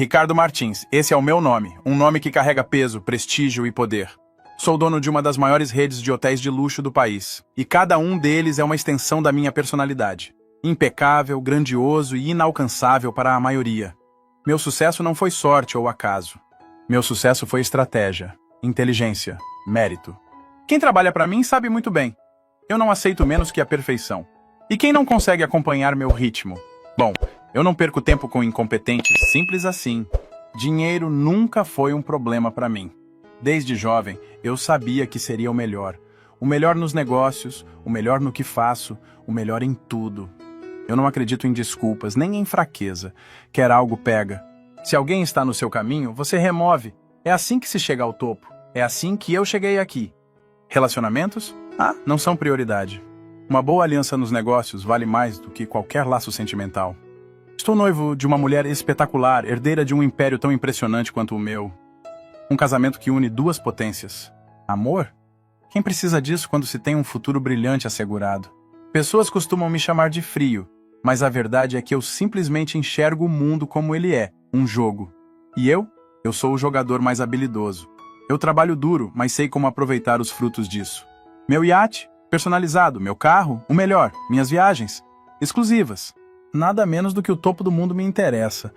Ricardo Martins, esse é o meu nome, um nome que carrega peso, prestígio e poder. Sou dono de uma das maiores redes de hotéis de luxo do país, e cada um deles é uma extensão da minha personalidade. Impecável, grandioso e inalcançável para a maioria. Meu sucesso não foi sorte ou acaso. Meu sucesso foi estratégia, inteligência, mérito. Quem trabalha para mim sabe muito bem. Eu não aceito menos que a perfeição. E quem não consegue acompanhar meu ritmo? Bom, eu não perco tempo com incompetentes, simples assim. Dinheiro nunca foi um problema para mim. Desde jovem, eu sabia que seria o melhor. O melhor nos negócios, o melhor no que faço, o melhor em tudo. Eu não acredito em desculpas, nem em fraqueza. Quer algo, pega. Se alguém está no seu caminho, você remove. É assim que se chega ao topo. É assim que eu cheguei aqui. Relacionamentos? Não são prioridade. Uma boa aliança nos negócios vale mais do que qualquer laço sentimental. Estou noivo de uma mulher espetacular, herdeira de um império tão impressionante quanto o meu. Um casamento que une duas potências. Amor? Quem precisa disso quando se tem um futuro brilhante assegurado? Pessoas costumam me chamar de frio, mas a verdade é que eu simplesmente enxergo o mundo como ele é, um jogo. E eu sou o jogador mais habilidoso. Eu trabalho duro, mas sei como aproveitar os frutos disso. Meu iate, personalizado, meu carro, o melhor, minhas viagens, exclusivas. Nada menos do que o topo do mundo me interessa.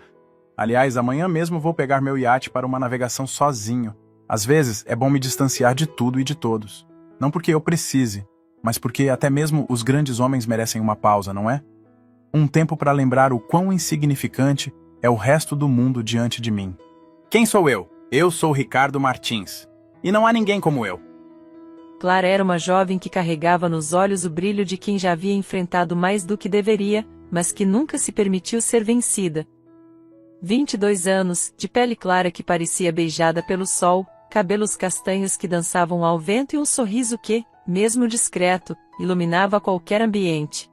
Aliás, amanhã mesmo vou pegar meu iate para uma navegação sozinho. Às vezes, é bom me distanciar de tudo e de todos. Não porque eu precise, mas porque até mesmo os grandes homens merecem uma pausa, não é? Um tempo para lembrar o quão insignificante é o resto do mundo diante de mim. Quem sou eu? Eu sou Ricardo Martins. E não há ninguém como eu. Clara era uma jovem que carregava nos olhos o brilho de quem já havia enfrentado mais do que deveria, mas que nunca se permitiu ser vencida. 22 anos, de pele clara que parecia beijada pelo sol, cabelos castanhos que dançavam ao vento e um sorriso que, mesmo discreto, iluminava qualquer ambiente.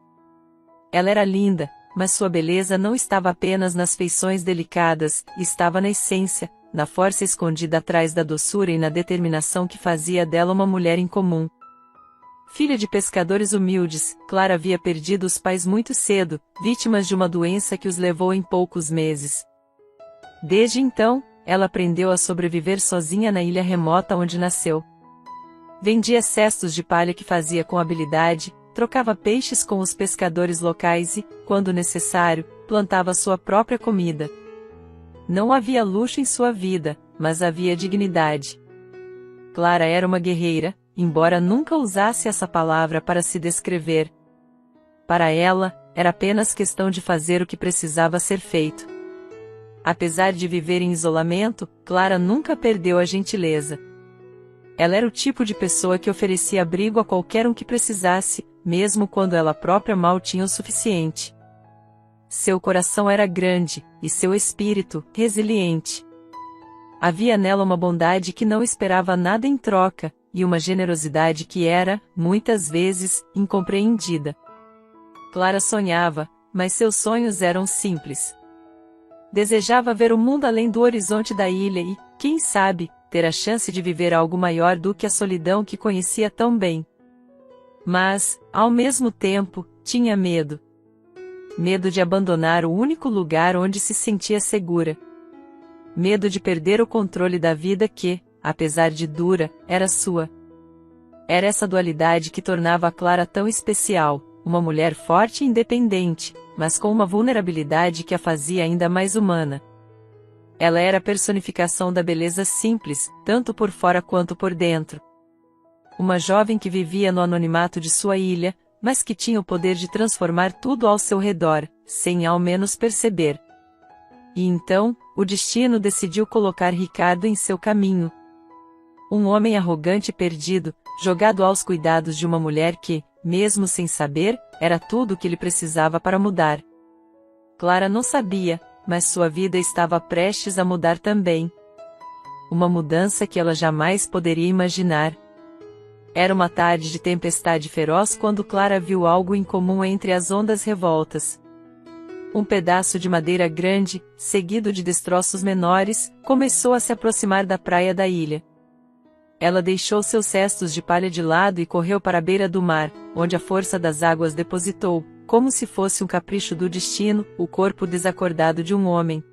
Ela era linda, mas sua beleza não estava apenas nas feições delicadas, estava na essência, na força escondida atrás da doçura e na determinação que fazia dela uma mulher incomum. Filha de pescadores humildes, Clara havia perdido os pais muito cedo, vítimas de uma doença que os levou em poucos meses. Desde então, ela aprendeu a sobreviver sozinha na ilha remota onde nasceu. Vendia cestos de palha que fazia com habilidade, trocava peixes com os pescadores locais e, quando necessário, plantava sua própria comida. Não havia luxo em sua vida, mas havia dignidade. Clara era uma guerreira, embora nunca usasse essa palavra para se descrever. Para ela, era apenas questão de fazer o que precisava ser feito. Apesar de viver em isolamento, Clara nunca perdeu a gentileza. Ela era o tipo de pessoa que oferecia abrigo a qualquer um que precisasse, mesmo quando ela própria mal tinha o suficiente. Seu coração era grande, e seu espírito, resiliente. Havia nela uma bondade que não esperava nada em troca, e uma generosidade que era, muitas vezes, incompreendida. Clara sonhava, mas seus sonhos eram simples. Desejava ver o mundo além do horizonte da ilha e, quem sabe, ter a chance de viver algo maior do que a solidão que conhecia tão bem. Mas, ao mesmo tempo, tinha medo. Medo de abandonar o único lugar onde se sentia segura. Medo de perder o controle da vida que, apesar de dura, era sua. Era essa dualidade que tornava a Clara tão especial, uma mulher forte e independente, mas com uma vulnerabilidade que a fazia ainda mais humana. Ela era a personificação da beleza simples, tanto por fora quanto por dentro. Uma jovem que vivia no anonimato de sua ilha, mas que tinha o poder de transformar tudo ao seu redor, sem ao menos perceber. E então, o destino decidiu colocar Ricardo em seu caminho. Um homem arrogante e perdido, jogado aos cuidados de uma mulher que, mesmo sem saber, era tudo o que ele precisava para mudar. Clara não sabia, mas sua vida estava prestes a mudar também. Uma mudança que ela jamais poderia imaginar. Era uma tarde de tempestade feroz quando Clara viu algo incomum entre as ondas revoltas. Um pedaço de madeira grande, seguido de destroços menores, começou a se aproximar da praia da ilha. Ela deixou seus cestos de palha de lado e correu para a beira do mar, onde a força das águas depositou, como se fosse um capricho do destino, o corpo desacordado de um homem.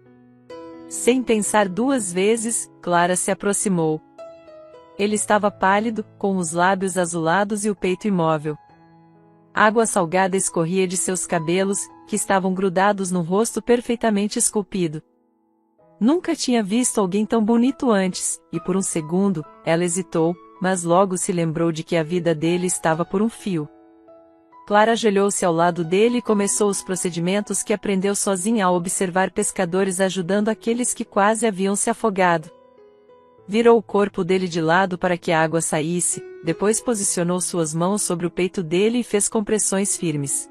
Sem pensar duas vezes, Clara se aproximou. Ele estava pálido, com os lábios azulados e o peito imóvel. Água salgada escorria de seus cabelos, que estavam grudados no rosto perfeitamente esculpido. Nunca tinha visto alguém tão bonito antes, e por um segundo, ela hesitou, mas logo se lembrou de que a vida dele estava por um fio. Clara ajoelhou-se ao lado dele e começou os procedimentos que aprendeu sozinha ao observar pescadores ajudando aqueles que quase haviam se afogado. Virou o corpo dele de lado para que a água saísse, depois posicionou suas mãos sobre o peito dele e fez compressões firmes.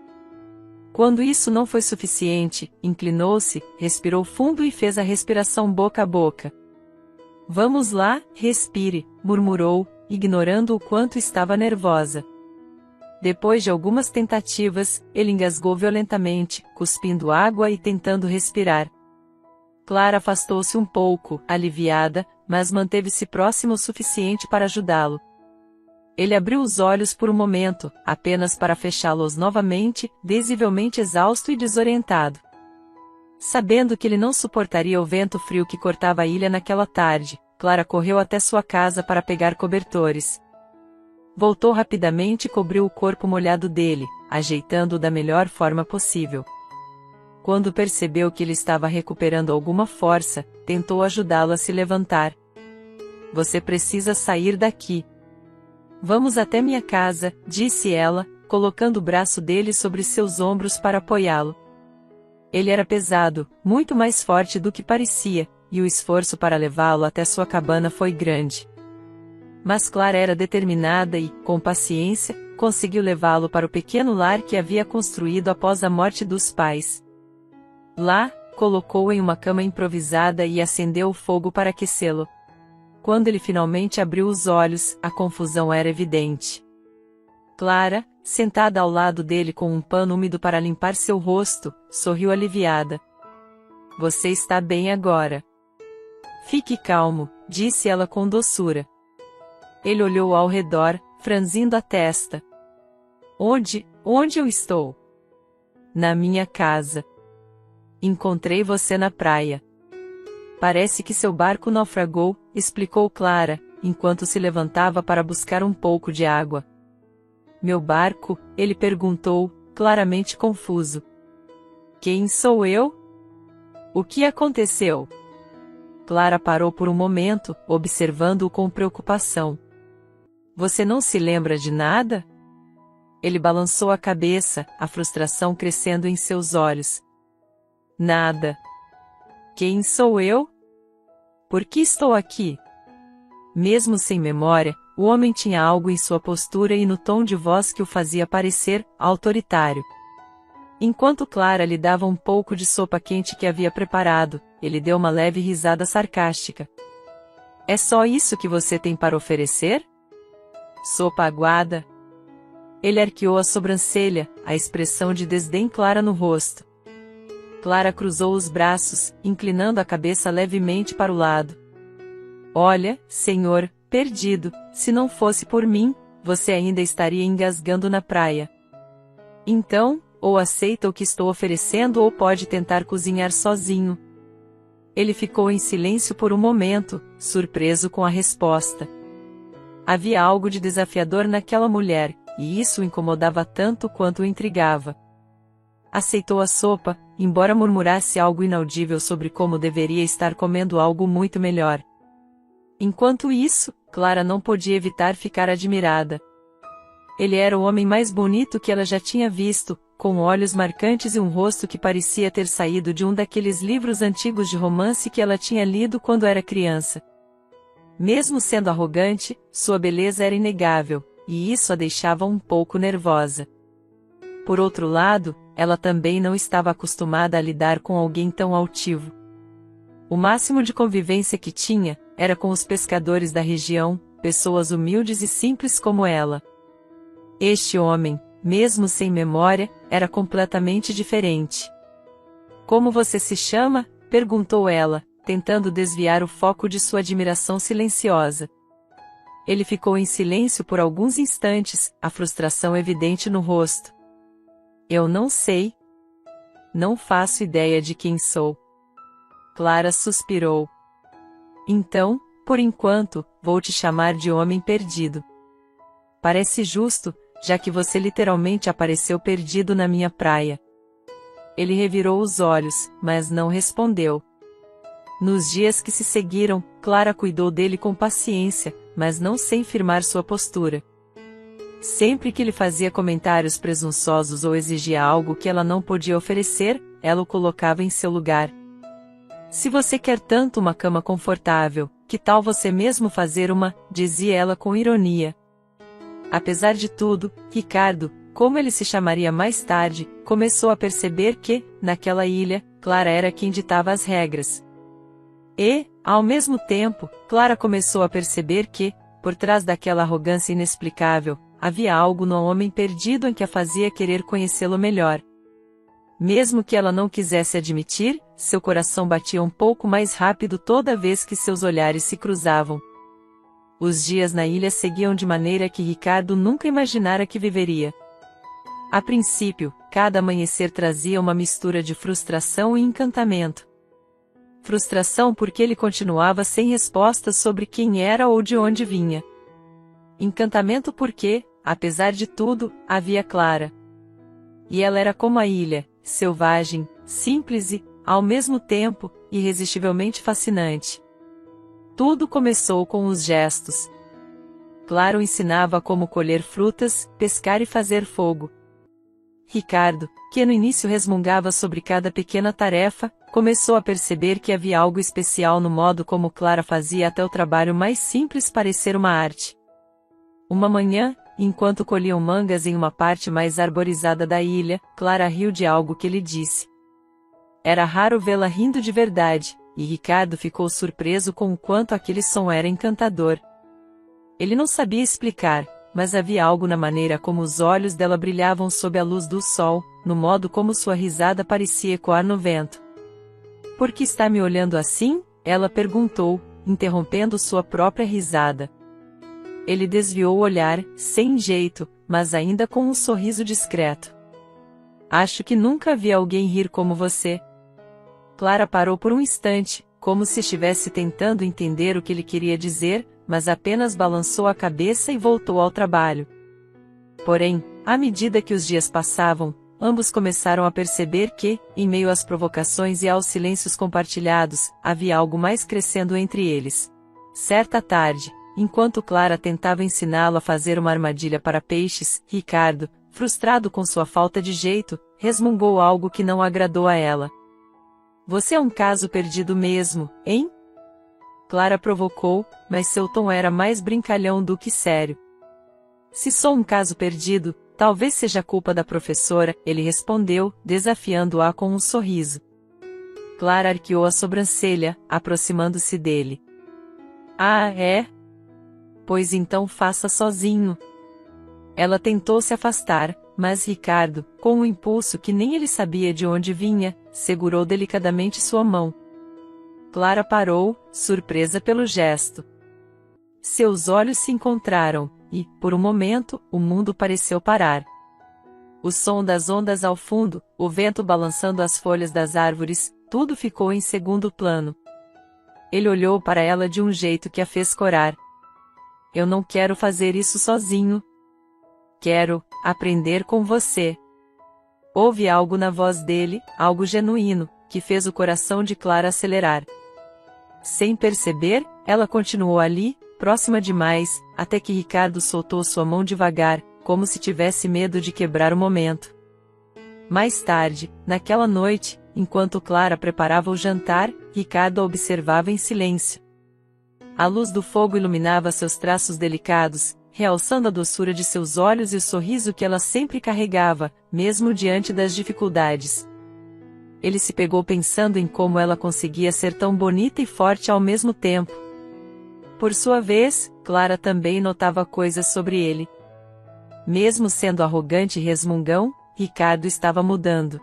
Quando isso não foi suficiente, inclinou-se, respirou fundo e fez a respiração boca a boca. Vamos lá, respire, murmurou, ignorando o quanto estava nervosa. Depois de algumas tentativas, ele engasgou violentamente, cuspindo água e tentando respirar. Clara afastou-se um pouco, aliviada, mas manteve-se próximo o suficiente para ajudá-lo. Ele abriu os olhos por um momento, apenas para fechá-los novamente, visivelmente exausto e desorientado. Sabendo que ele não suportaria o vento frio que cortava a ilha naquela tarde, Clara correu até sua casa para pegar cobertores. Voltou rapidamente e cobriu o corpo molhado dele, ajeitando-o da melhor forma possível. Quando percebeu que ele estava recuperando alguma força, tentou ajudá-lo a se levantar. Você precisa sair daqui. Vamos até minha casa, disse ela, colocando o braço dele sobre seus ombros para apoiá-lo. Ele era pesado, muito mais forte do que parecia, e o esforço para levá-lo até sua cabana foi grande. Mas Clara era determinada e, com paciência, conseguiu levá-lo para o pequeno lar que havia construído após a morte dos pais. Lá, colocou-o em uma cama improvisada e acendeu o fogo para aquecê-lo. Quando ele finalmente abriu os olhos, a confusão era evidente. Clara, sentada ao lado dele com um pano úmido para limpar seu rosto, sorriu aliviada. Você está bem agora. Fique calmo, disse ela com doçura. Ele olhou ao redor, franzindo a testa. Onde eu estou? Na minha casa. Encontrei você na praia. Parece que seu barco naufragou, explicou Clara, enquanto se levantava para buscar um pouco de água. Meu barco? Ele perguntou, claramente confuso. Quem sou eu? O que aconteceu? Clara parou por um momento, observando-o com preocupação. Você não se lembra de nada? Ele balançou a cabeça, a frustração crescendo em seus olhos. Nada. Quem sou eu? Por que estou aqui? Mesmo sem memória, o homem tinha algo em sua postura e no tom de voz que o fazia parecer autoritário. Enquanto Clara lhe dava um pouco de sopa quente que havia preparado, ele deu uma leve risada sarcástica. É só isso que você tem para oferecer? Sopa aguada? Ele arqueou a sobrancelha, a expressão de desdém clara no rosto. Clara cruzou os braços, inclinando a cabeça levemente para o lado. Olha, senhor, perdido, se não fosse por mim, você ainda estaria engasgando na praia. Então, ou aceita o que estou oferecendo ou pode tentar cozinhar sozinho. Ele ficou em silêncio por um momento, surpreso com a resposta. Havia algo de desafiador naquela mulher, e isso o incomodava tanto quanto o intrigava. Aceitou a sopa, embora murmurasse algo inaudível sobre como deveria estar comendo algo muito melhor. Enquanto isso, Clara não podia evitar ficar admirada. Ele era o homem mais bonito que ela já tinha visto, com olhos marcantes e um rosto que parecia ter saído de um daqueles livros antigos de romance que ela tinha lido quando era criança. Mesmo sendo arrogante, sua beleza era inegável, e isso a deixava um pouco nervosa. Por outro lado, ela também não estava acostumada a lidar com alguém tão altivo. O máximo de convivência que tinha, era com os pescadores da região, pessoas humildes e simples como ela. Este homem, mesmo sem memória, era completamente diferente. Como você se chama? Perguntou ela, tentando desviar o foco de sua admiração silenciosa. Ele ficou em silêncio por alguns instantes, a frustração evidente no rosto. Eu não sei. Não faço ideia de quem sou. Clara suspirou. Então, por enquanto, vou te chamar de homem perdido. Parece justo, já que você literalmente apareceu perdido na minha praia. Ele revirou os olhos, mas não respondeu. Nos dias que se seguiram, Clara cuidou dele com paciência, mas não sem firmar sua postura. Sempre que ele fazia comentários presunçosos ou exigia algo que ela não podia oferecer, ela o colocava em seu lugar. Se você quer tanto uma cama confortável, que tal você mesmo fazer uma, dizia ela com ironia. Apesar de tudo, Ricardo, como ele se chamaria mais tarde, começou a perceber que, naquela ilha, Clara era quem ditava as regras. E, ao mesmo tempo, Clara começou a perceber que, por trás daquela arrogância inexplicável, havia algo no homem perdido em que a fazia querer conhecê-lo melhor. Mesmo que ela não quisesse admitir, seu coração batia um pouco mais rápido toda vez que seus olhares se cruzavam. Os dias na ilha seguiam de maneira que Ricardo nunca imaginara que viveria. A princípio, cada amanhecer trazia uma mistura de frustração e encantamento. Frustração porque ele continuava sem respostas sobre quem era ou de onde vinha. Encantamento porque, apesar de tudo, havia Clara. E ela era como a ilha, selvagem, simples e, ao mesmo tempo, irresistivelmente fascinante. Tudo começou com os gestos. Clara o ensinava como colher frutas, pescar e fazer fogo. Ricardo, que no início resmungava sobre cada pequena tarefa, começou a perceber que havia algo especial no modo como Clara fazia até o trabalho mais simples parecer uma arte. Uma manhã, enquanto colhiam mangas em uma parte mais arborizada da ilha, Clara riu de algo que ele disse. Era raro vê-la rindo de verdade, e Ricardo ficou surpreso com o quanto aquele som era encantador. Ele não sabia explicar, mas havia algo na maneira como os olhos dela brilhavam sob a luz do sol, no modo como sua risada parecia ecoar no vento. Por que está me olhando assim? Ela perguntou, interrompendo sua própria risada. Ele desviou o olhar, sem jeito, mas ainda com um sorriso discreto. Acho que nunca vi alguém rir como você. Clara parou por um instante, como se estivesse tentando entender o que ele queria dizer, mas apenas balançou a cabeça e voltou ao trabalho. Porém, à medida que os dias passavam, ambos começaram a perceber que, em meio às provocações e aos silêncios compartilhados, havia algo mais crescendo entre eles. Certa tarde, enquanto Clara tentava ensiná-lo a fazer uma armadilha para peixes, Ricardo, frustrado com sua falta de jeito, resmungou algo que não agradou a ela. Você é um caso perdido mesmo, hein? Clara provocou, mas seu tom era mais brincalhão do que sério. Se sou um caso perdido, talvez seja culpa da professora, ele respondeu, desafiando-a com um sorriso. Clara arqueou a sobrancelha, aproximando-se dele. Ah, é? Pois então faça sozinho. Ela tentou se afastar, mas Ricardo, com um impulso que nem ele sabia de onde vinha, segurou delicadamente sua mão. Clara parou, surpresa pelo gesto. Seus olhos se encontraram, e, por um momento, o mundo pareceu parar. O som das ondas ao fundo, o vento balançando as folhas das árvores, tudo ficou em segundo plano. Ele olhou para ela de um jeito que a fez corar. Eu não quero fazer isso sozinho. Quero aprender com você. Houve algo na voz dele, algo genuíno, que fez o coração de Clara acelerar. Sem perceber, ela continuou ali, próxima demais, até que Ricardo soltou sua mão devagar, como se tivesse medo de quebrar o momento. Mais tarde, naquela noite, enquanto Clara preparava o jantar, Ricardo a observava em silêncio. A luz do fogo iluminava seus traços delicados, realçando a doçura de seus olhos e o sorriso que ela sempre carregava, mesmo diante das dificuldades. Ele se pegou pensando em como ela conseguia ser tão bonita e forte ao mesmo tempo. Por sua vez, Clara também notava coisas sobre ele. Mesmo sendo arrogante e resmungão, Ricardo estava mudando.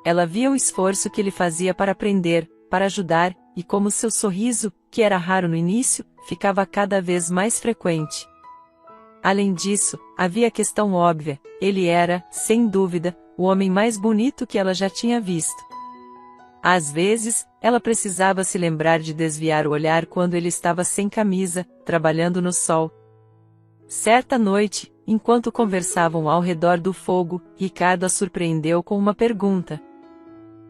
Ela via o esforço que ele fazia para aprender, para ajudar, e como seu sorriso, que era raro no início, ficava cada vez mais frequente. Além disso, havia a questão óbvia, ele era, sem dúvida, o homem mais bonito que ela já tinha visto. Às vezes, ela precisava se lembrar de desviar o olhar quando ele estava sem camisa, trabalhando no sol. Certa noite, enquanto conversavam ao redor do fogo, Ricardo a surpreendeu com uma pergunta.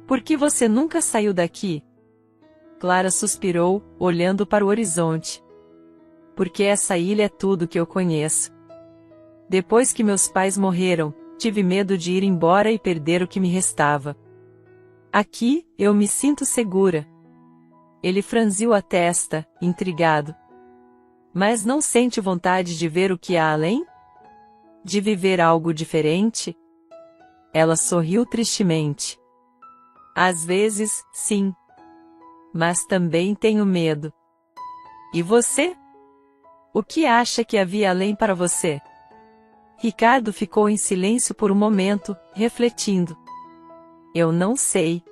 Por que você nunca saiu daqui? Clara suspirou, olhando para o horizonte. Porque essa ilha é tudo que eu conheço. Depois que meus pais morreram, tive medo de ir embora e perder o que me restava. Aqui, eu me sinto segura. Ele franziu a testa, intrigado. Mas não sente vontade de ver o que há além? De viver algo diferente? Ela sorriu tristemente. Às vezes, sim. Mas também tenho medo. E você? O que acha que havia além para você? Ricardo ficou em silêncio por um momento, refletindo. Eu não sei.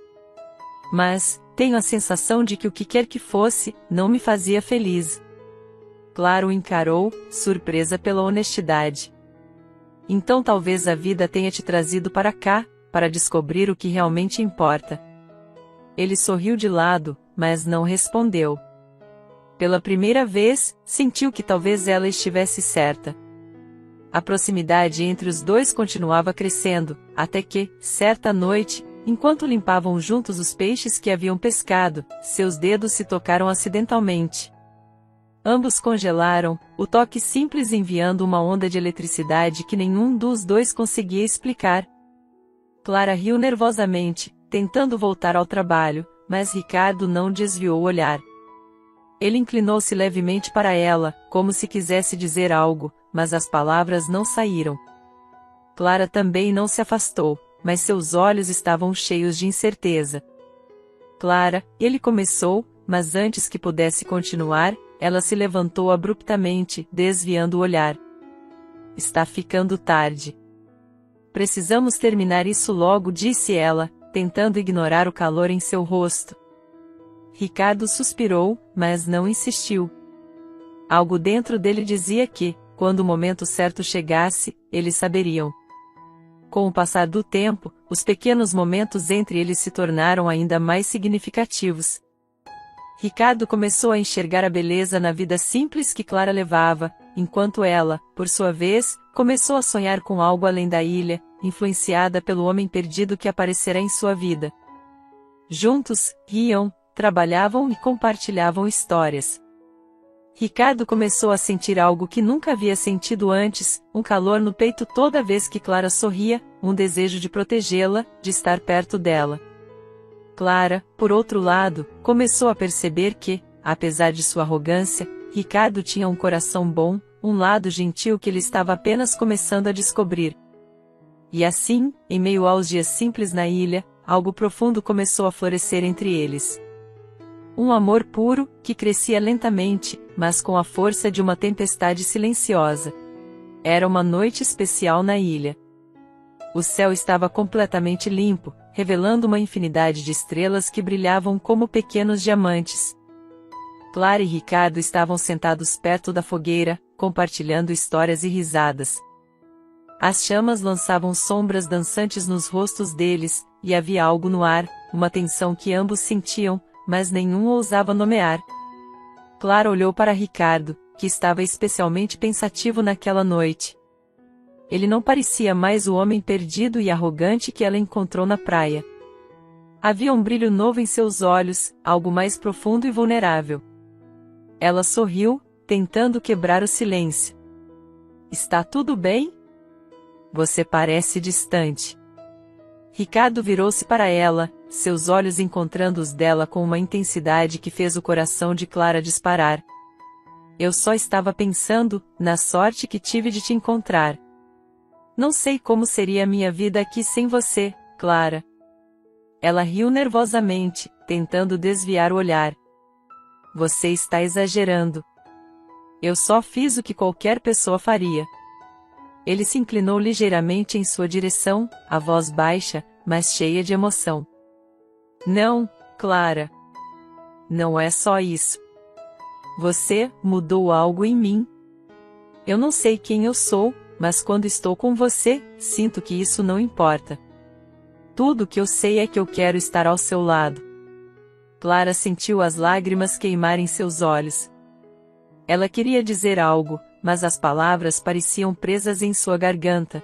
Mas, tenho a sensação de que o que quer que fosse, não me fazia feliz. Clara o encarou, surpresa pela honestidade. Então talvez a vida tenha te trazido para cá, para descobrir o que realmente importa. Ele sorriu de lado, mas não respondeu. Pela primeira vez, sentiu que talvez ela estivesse certa. A proximidade entre os dois continuava crescendo, até que, certa noite, enquanto limpavam juntos os peixes que haviam pescado, seus dedos se tocaram acidentalmente. Ambos congelaram, o toque simples enviando uma onda de eletricidade que nenhum dos dois conseguia explicar. Clara riu nervosamente, tentando voltar ao trabalho, mas Ricardo não desviou o olhar. Ele inclinou-se levemente para ela, como se quisesse dizer algo, mas as palavras não saíram. Clara também não se afastou, mas seus olhos estavam cheios de incerteza. Clara, ele começou, mas antes que pudesse continuar, ela se levantou abruptamente, desviando o olhar. Está ficando tarde. Precisamos terminar isso logo, disse ela, tentando ignorar o calor em seu rosto. Ricardo suspirou, mas não insistiu. Algo dentro dele dizia que, quando o momento certo chegasse, eles saberiam. Com o passar do tempo, os pequenos momentos entre eles se tornaram ainda mais significativos. Ricardo começou a enxergar a beleza na vida simples que Clara levava, enquanto ela, por sua vez, começou a sonhar com algo além da ilha, influenciada pelo homem perdido que aparecerá em sua vida. Juntos, riam, trabalhavam e compartilhavam histórias. Ricardo começou a sentir algo que nunca havia sentido antes, um calor no peito toda vez que Clara sorria, um desejo de protegê-la, de estar perto dela. Clara, por outro lado, começou a perceber que, apesar de sua arrogância, Ricardo tinha um coração bom, um lado gentil que ele estava apenas começando a descobrir. E assim, em meio aos dias simples na ilha, algo profundo começou a florescer entre eles. Um amor puro, que crescia lentamente, mas com a força de uma tempestade silenciosa. Era uma noite especial na ilha. O céu estava completamente limpo, revelando uma infinidade de estrelas que brilhavam como pequenos diamantes. Clara e Ricardo estavam sentados perto da fogueira, compartilhando histórias e risadas. As chamas lançavam sombras dançantes nos rostos deles, e havia algo no ar, uma tensão que ambos sentiam, mas nenhum ousava nomear. Clara olhou para Ricardo, que estava especialmente pensativo naquela noite. Ele não parecia mais o homem perdido e arrogante que ela encontrou na praia. Havia um brilho novo em seus olhos, algo mais profundo e vulnerável. Ela sorriu, tentando quebrar o silêncio. Está tudo bem? Você parece distante. Ricardo virou-se para ela, seus olhos encontrando os dela com uma intensidade que fez o coração de Clara disparar. Eu só estava pensando, na sorte que tive de te encontrar. Não sei como seria a minha vida aqui sem você, Clara. Ela riu nervosamente, tentando desviar o olhar. Você está exagerando. Eu só fiz o que qualquer pessoa faria. Ele se inclinou ligeiramente em sua direção, a voz baixa, mas cheia de emoção. Não, Clara. Não é só isso. Você mudou algo em mim. Eu não sei quem eu sou, mas quando estou com você, sinto que isso não importa. Tudo que eu sei é que eu quero estar ao seu lado. Clara sentiu as lágrimas queimarem seus olhos. Ela queria dizer algo, mas as palavras pareciam presas em sua garganta.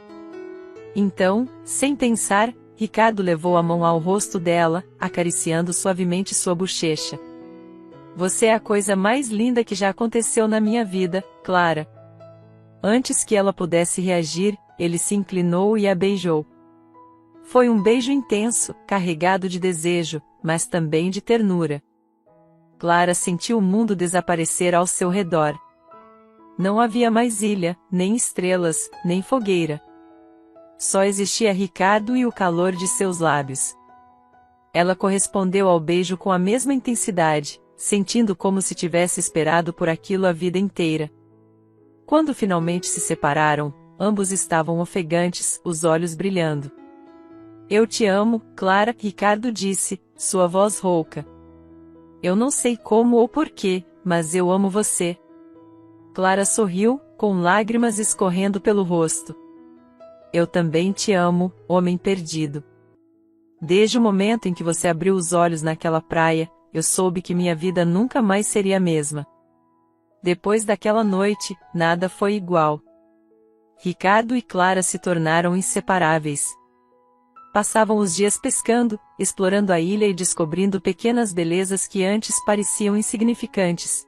Então, sem pensar, Ricardo levou a mão ao rosto dela, acariciando suavemente sua bochecha. Você é a coisa mais linda que já aconteceu na minha vida, Clara. Antes que ela pudesse reagir, ele se inclinou e a beijou. Foi um beijo intenso, carregado de desejo, mas também de ternura. Clara sentiu o mundo desaparecer ao seu redor. Não havia mais ilha, nem estrelas, nem fogueira. Só existia Ricardo e o calor de seus lábios. Ela correspondeu ao beijo com a mesma intensidade, sentindo como se tivesse esperado por aquilo a vida inteira. Quando finalmente se separaram, ambos estavam ofegantes, os olhos brilhando. Eu te amo, Clara, Ricardo disse, sua voz rouca. Eu não sei como ou porquê, mas eu amo você. Clara sorriu, com lágrimas escorrendo pelo rosto. Eu também te amo, homem perdido. Desde o momento em que você abriu os olhos naquela praia, eu soube que minha vida nunca mais seria a mesma. Depois daquela noite, nada foi igual. Ricardo e Clara se tornaram inseparáveis. Passavam os dias pescando, explorando a ilha e descobrindo pequenas belezas que antes pareciam insignificantes.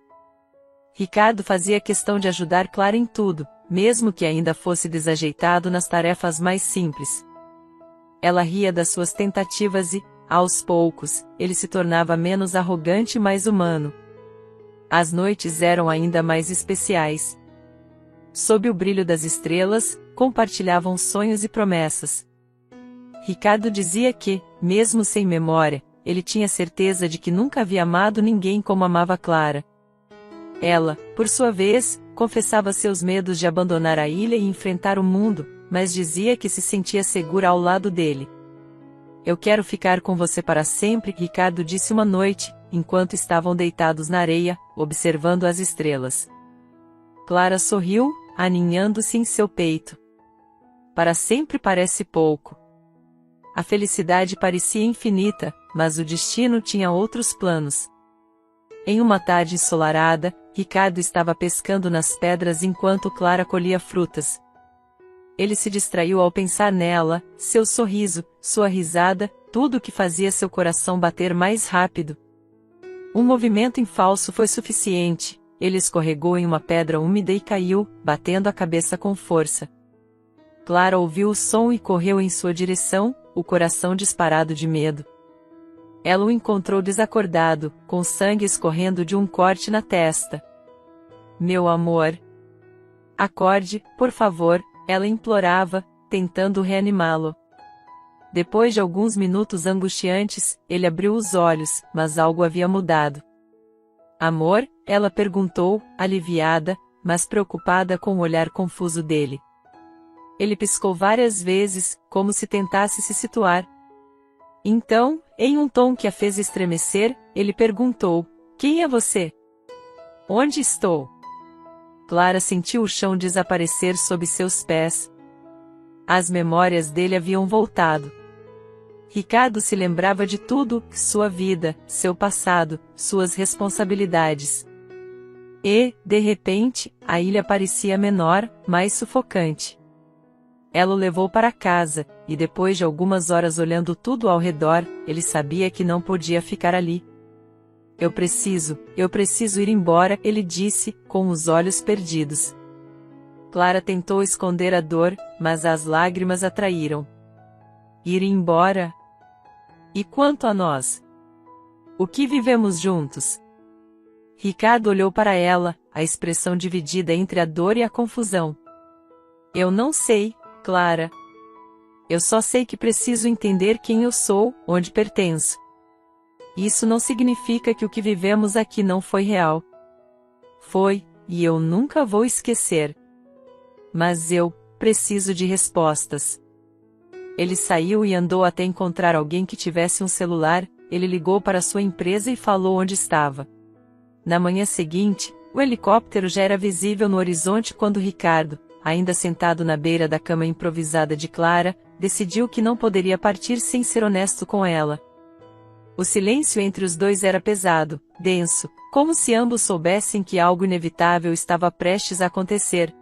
Ricardo fazia questão de ajudar Clara em tudo, mesmo que ainda fosse desajeitado nas tarefas mais simples. Ela ria das suas tentativas e, aos poucos, ele se tornava menos arrogante e mais humano. As noites eram ainda mais especiais. Sob o brilho das estrelas, compartilhavam sonhos e promessas. Ricardo dizia que, mesmo sem memória, ele tinha certeza de que nunca havia amado ninguém como amava Clara. Ela, por sua vez, confessava seus medos de abandonar a ilha e enfrentar o mundo, mas dizia que se sentia segura ao lado dele. Eu quero ficar com você para sempre, Ricardo disse uma noite, enquanto estavam deitados na areia, observando as estrelas. Clara sorriu, aninhando-se em seu peito. Para sempre parece pouco. A felicidade parecia infinita, mas o destino tinha outros planos. Em uma tarde ensolarada, Ricardo estava pescando nas pedras enquanto Clara colhia frutas. Ele se distraiu ao pensar nela, seu sorriso, sua risada, tudo o que fazia seu coração bater mais rápido. Um movimento em falso foi suficiente, ele escorregou em uma pedra úmida e caiu, batendo a cabeça com força. Clara ouviu o som e correu em sua direção, o coração disparado de medo. Ela o encontrou desacordado, com sangue escorrendo de um corte na testa. Meu amor. Acorde, por favor, ela implorava, tentando reanimá-lo. Depois de alguns minutos angustiantes, ele abriu os olhos, mas algo havia mudado. Amor? Ela perguntou, aliviada, mas preocupada com o olhar confuso dele. Ele piscou várias vezes, como se tentasse se situar. Então, em um tom que a fez estremecer, ele perguntou: quem é você? Onde estou? Clara sentiu o chão desaparecer sob seus pés. As memórias dele haviam voltado. Ricardo se lembrava de tudo, sua vida, seu passado, suas responsabilidades. E, de repente, a ilha parecia menor, mais sufocante. Ela o levou para casa, e depois de algumas horas olhando tudo ao redor, ele sabia que não podia ficar ali. Eu preciso ir embora, ele disse, com os olhos perdidos. Clara tentou esconder a dor, mas as lágrimas a traíram. Ir embora? E quanto a nós? O que vivemos juntos? Ricardo olhou para ela, a expressão dividida entre a dor e a confusão. Eu não sei, Clara. Eu só sei que preciso entender quem eu sou, onde pertenço. Isso não significa que o que vivemos aqui não foi real. Foi, e eu nunca vou esquecer. Mas eu preciso de respostas. Ele saiu e andou até encontrar alguém que tivesse um celular, ele ligou para sua empresa e falou onde estava. Na manhã seguinte, o helicóptero já era visível no horizonte quando Ricardo, ainda sentado na beira da cama improvisada de Clara, decidiu que não poderia partir sem ser honesto com ela. O silêncio entre os dois era pesado, denso, como se ambos soubessem que algo inevitável estava prestes a acontecer.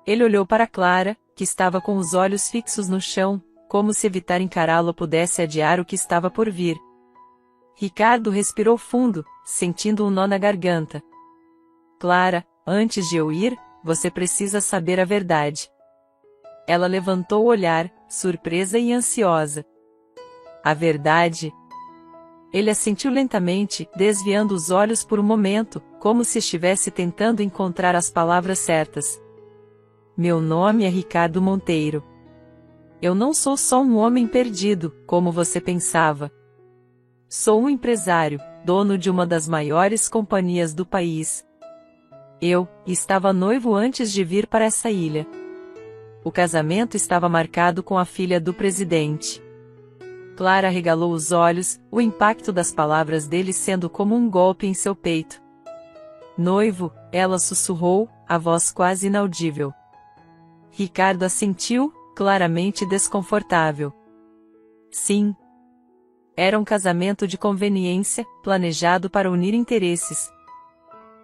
Ele olhou para Clara, que estava com os olhos fixos no chão, como se evitar encará-lo pudesse adiar o que estava por vir. Ricardo respirou fundo, sentindo um nó na garganta. Clara, antes de eu ir, você precisa saber a verdade. Ela levantou o olhar, surpresa e ansiosa. A verdade? Ele assentiu lentamente, desviando os olhos por um momento, como se estivesse tentando encontrar as palavras certas. Meu nome é Ricardo Monteiro. Eu não sou só um homem perdido, como você pensava. Sou um empresário, dono de uma das maiores companhias do país. Eu estava noivo antes de vir para essa ilha. O casamento estava marcado com a filha do presidente. Clara arregalou os olhos, o impacto das palavras dele sendo como um golpe em seu peito. Noivo, ela sussurrou, a voz quase inaudível. Ricardo assentiu, claramente desconfortável. Sim. Era um casamento de conveniência, planejado para unir interesses.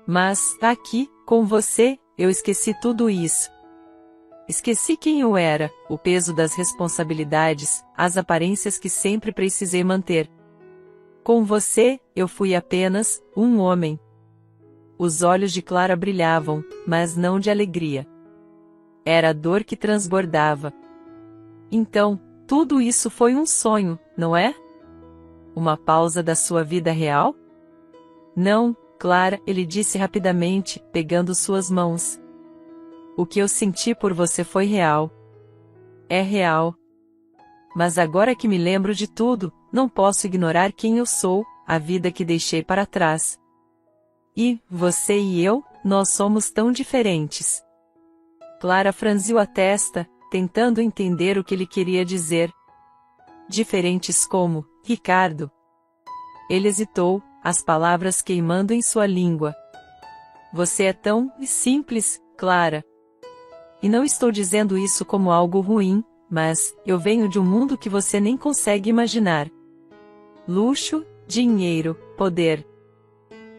Mas, aqui, com você, eu esqueci tudo isso. Esqueci quem eu era, o peso das responsabilidades, as aparências que sempre precisei manter. Com você, eu fui apenas um homem. Os olhos de Clara brilhavam, mas não de alegria. Era a dor que transbordava. Então, tudo isso foi um sonho, não é? Uma pausa da sua vida real? Não, Clara, ele disse rapidamente, pegando suas mãos. O que eu senti por você foi real. É real. Mas agora que me lembro de tudo, não posso ignorar quem eu sou, a vida que deixei para trás. E, você e eu, nós somos tão diferentes. Clara franziu a testa, tentando entender o que ele queria dizer. Diferentes como, Ricardo. Ele hesitou, as palavras queimando em sua língua. Você é tão simples, Clara. E não estou dizendo isso como algo ruim, mas eu venho de um mundo que você nem consegue imaginar. Luxo, dinheiro, poder.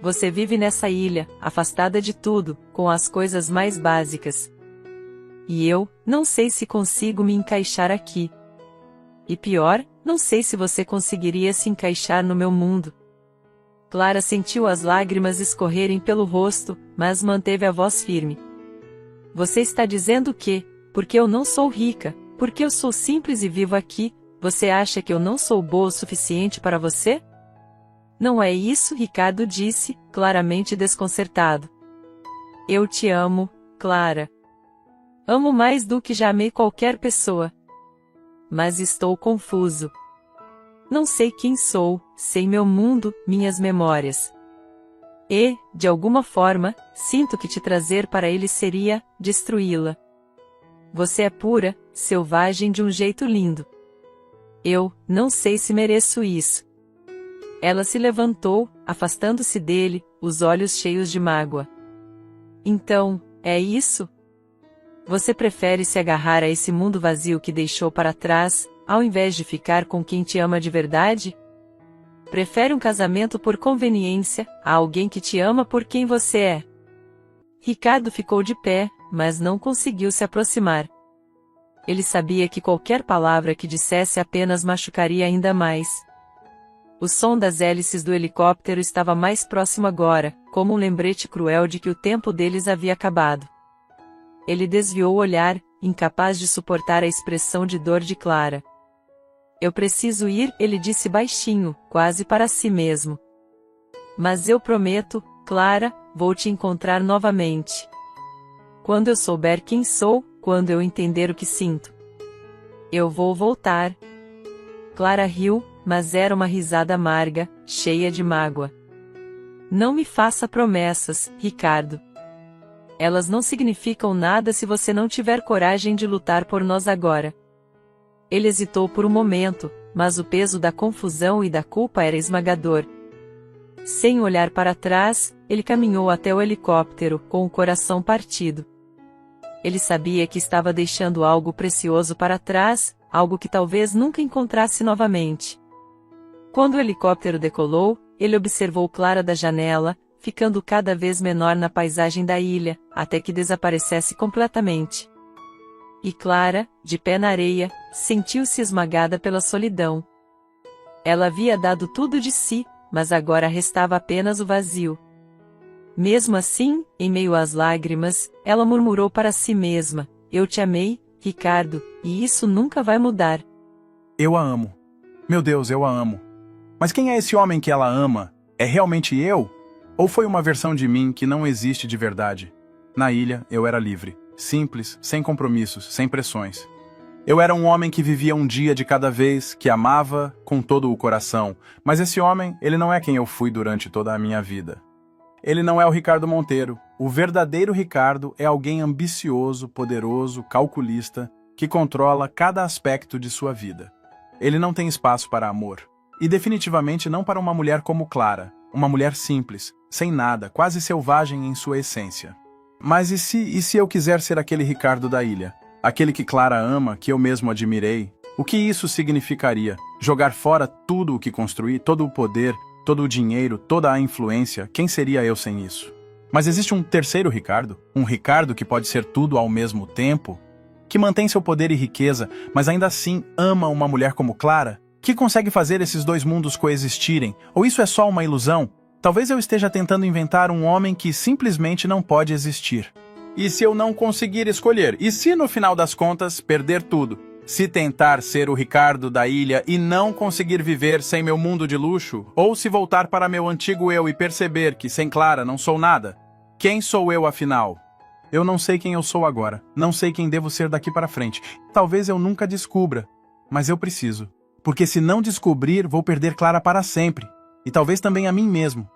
Você vive nessa ilha, afastada de tudo, com as coisas mais básicas. E eu, não sei se consigo me encaixar aqui. E pior, não sei se você conseguiria se encaixar no meu mundo. Clara sentiu as lágrimas escorrerem pelo rosto, mas manteve a voz firme. Você está dizendo que, porque eu não sou rica, porque eu sou simples e vivo aqui, você acha que eu não sou boa o suficiente para você? Não é isso, Ricardo disse, claramente desconcertado. Eu te amo, Clara. Amo mais do que já amei qualquer pessoa. Mas estou confuso. Não sei quem sou, sei meu mundo, minhas memórias. E, de alguma forma, sinto que te trazer para ele seria destruí-la. Você é pura, selvagem de um jeito lindo. Eu não sei se mereço isso. Ela se levantou, afastando-se dele, os olhos cheios de mágoa. Então, é isso? Você prefere se agarrar a esse mundo vazio que deixou para trás, ao invés de ficar com quem te ama de verdade? Prefere um casamento por conveniência, a alguém que te ama por quem você é. Ricardo ficou de pé, mas não conseguiu se aproximar. Ele sabia que qualquer palavra que dissesse apenas machucaria ainda mais. O som das hélices do helicóptero estava mais próximo agora, como um lembrete cruel de que o tempo deles havia acabado. Ele desviou o olhar, incapaz de suportar a expressão de dor de Clara. Eu preciso ir, ele disse baixinho, quase para si mesmo. Mas eu prometo, Clara, vou te encontrar novamente. Quando eu souber quem sou, quando eu entender o que sinto. Eu vou voltar. Clara riu, mas era uma risada amarga, cheia de mágoa. Não me faça promessas, Ricardo. Elas não significam nada se você não tiver coragem de lutar por nós agora. Ele hesitou por um momento, mas o peso da confusão e da culpa era esmagador. Sem olhar para trás, ele caminhou até o helicóptero, com o coração partido. Ele sabia que estava deixando algo precioso para trás, algo que talvez nunca encontrasse novamente. Quando o helicóptero decolou, ele observou Clara da janela, ficando cada vez menor na paisagem da ilha, até que desaparecesse completamente. E Clara, de pé na areia, sentiu-se esmagada pela solidão. Ela havia dado tudo de si, mas agora restava apenas o vazio. Mesmo assim, em meio às lágrimas, ela murmurou para si mesma: "Eu te amei, Ricardo, e isso nunca vai mudar." Eu a amo. Meu Deus, eu a amo. Mas quem é esse homem que ela ama? É realmente eu? Ou foi uma versão de mim que não existe de verdade? Na ilha, eu era livre, simples, sem compromissos, sem pressões. Eu era um homem que vivia um dia de cada vez, que amava com todo o coração. Mas esse homem, ele não é quem eu fui durante toda a minha vida. Ele não é o Ricardo Monteiro. O verdadeiro Ricardo é alguém ambicioso, poderoso, calculista, que controla cada aspecto de sua vida. Ele não tem espaço para amor. E definitivamente não para uma mulher como Clara, uma mulher simples, sem nada, quase selvagem em sua essência. Mas e se eu quiser ser aquele Ricardo da ilha? Aquele que Clara ama, que eu mesmo admirei? O que isso significaria? Jogar fora tudo o que construí, todo o poder, todo o dinheiro, toda a influência? Quem seria eu sem isso? Mas existe um terceiro Ricardo? Um Ricardo que pode ser tudo ao mesmo tempo? Que mantém seu poder e riqueza, mas ainda assim ama uma mulher como Clara? Que consegue fazer esses dois mundos coexistirem? Ou isso é só uma ilusão? Talvez eu esteja tentando inventar um homem que simplesmente não pode existir. E se eu não conseguir escolher? E se no final das contas perder tudo? Se tentar ser o Ricardo da ilha e não conseguir viver sem meu mundo de luxo? Ou se voltar para meu antigo eu e perceber que sem Clara não sou nada? Quem sou eu afinal? Eu não sei quem eu sou agora. Não sei quem devo ser daqui para frente. Talvez eu nunca descubra. Mas eu preciso. Porque se não descobrir, vou perder Clara para sempre. E talvez também a mim mesmo.